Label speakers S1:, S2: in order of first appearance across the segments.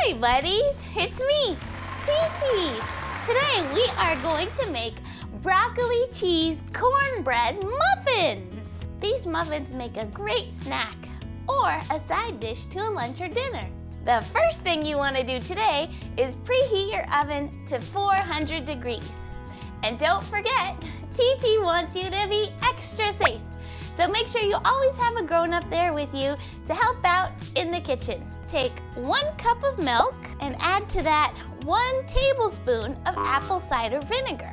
S1: Hi buddies, it's me, Titi. Today we are going to make broccoli cheese cornbread muffins. These muffins make a great snack or a side dish to a lunch or dinner. The first thing you want to do today is preheat your oven to 400 degrees. And don't forget, Titi wants you to be extra safe. So make sure you always have a grown-up there with you to help out in the kitchen. Take 1 cup of milk and add to that 1 tablespoon of apple cider vinegar.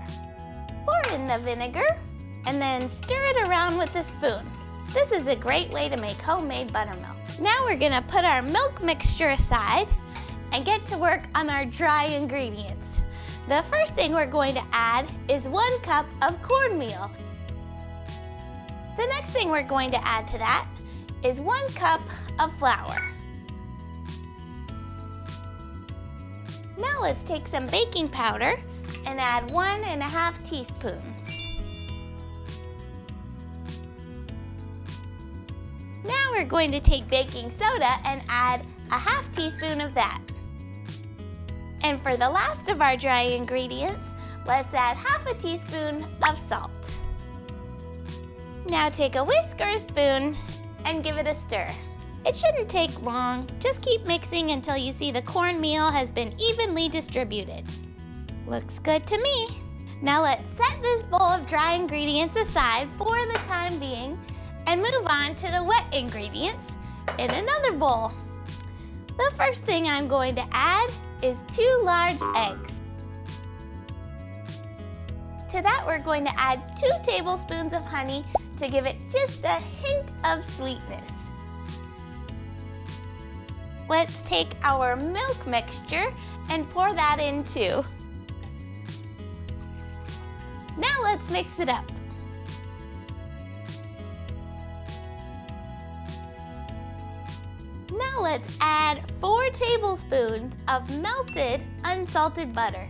S1: Pour in the vinegar and then stir it around with a spoon. This is a great way to make homemade buttermilk. Now we're gonna put our milk mixture aside and get to work on our dry ingredients. The first thing we're going to add is 1 cup of cornmeal. The next thing we're going to add to that is 1 cup of flour. Now let's take some baking powder and add 1½ teaspoons. Now we're going to take baking soda and add 1/2 teaspoon of that. And for the last of our dry ingredients, let's add 1/2 teaspoon of salt. Now take a whisk or a spoon and give it a stir. It shouldn't take long, just keep mixing until you see the cornmeal has been evenly distributed. Looks good to me. Now let's set this bowl of dry ingredients aside for the time being and move on to the wet ingredients in another bowl. The first thing I'm going to add is 2 large eggs. To that we're going to add 2 tablespoons of honey to give it just a hint of sweetness. Let's take our milk mixture and pour that in too. Now let's mix it up. Now let's add 4 tablespoons of melted unsalted butter.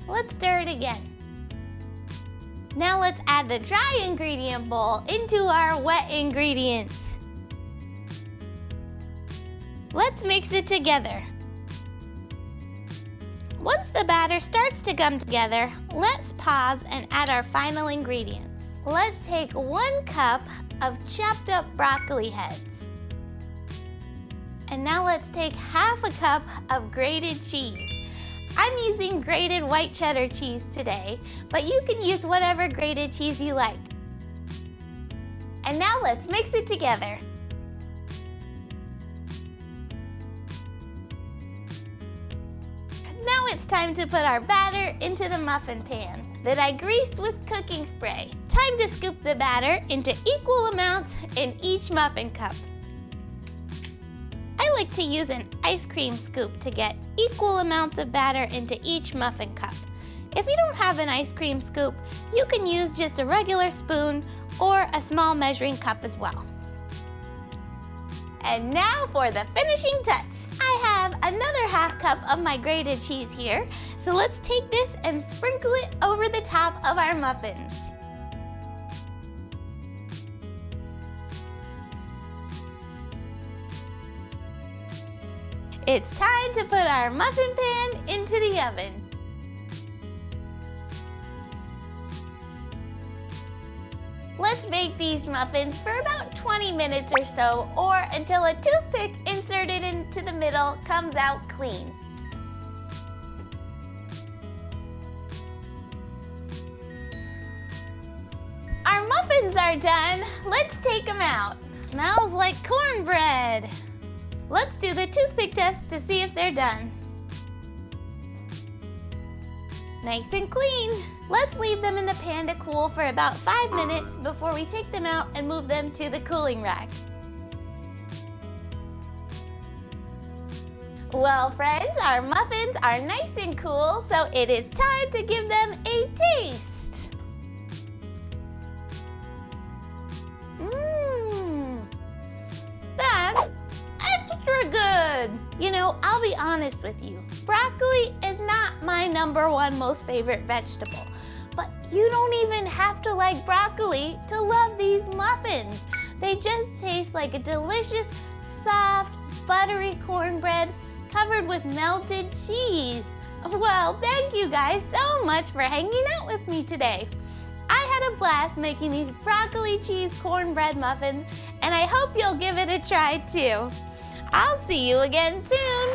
S1: Let's stir it again. Now let's add the dry ingredient bowl into our wet ingredients. Let's mix it together. Once the batter starts to come together, let's pause and add our final ingredients. Let's take 1 cup of chopped up broccoli heads. And now let's take 1/2 cup of grated cheese. I'm using grated white cheddar cheese today, but you can use whatever grated cheese you like. And now let's mix it together. Now it's time to put our batter into the muffin pan that I greased with cooking spray. Time to scoop the batter into equal amounts in each muffin cup. I like to use an ice cream scoop to get equal amounts of batter into each muffin cup. If you don't have an ice cream scoop, you can use just a regular spoon or a small measuring cup as well. And now for the finishing touch. I have another 1/2 cup of my grated cheese here, so let's take this and sprinkle it over the top of our muffins. It's time to put our muffin pan into the oven. Let's bake these muffins for about 20 minutes or so, or until a toothpick inserted into the middle comes out clean. Our muffins are done. Let's take them out. Smells like cornbread. Let's do the toothpick test to see if they're done. Nice and clean. Let's leave them in the pan to cool for about 5 minutes before we take them out and move them to the cooling rack. Well, friends, our muffins are nice and cool, so it is time to give them a taste. That's extra good. You know, I'll be honest with you. Broccoli is not my #1 most favorite vegetable, but you don't even have to like broccoli to love these muffins. They just taste like a delicious, soft, buttery cornbread covered with melted cheese. Well, thank you guys so much for hanging out with me today. I had a blast making these broccoli cheese cornbread muffins, and I hope you'll give it a try too. I'll see you again soon,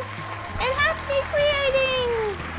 S1: and happy creating!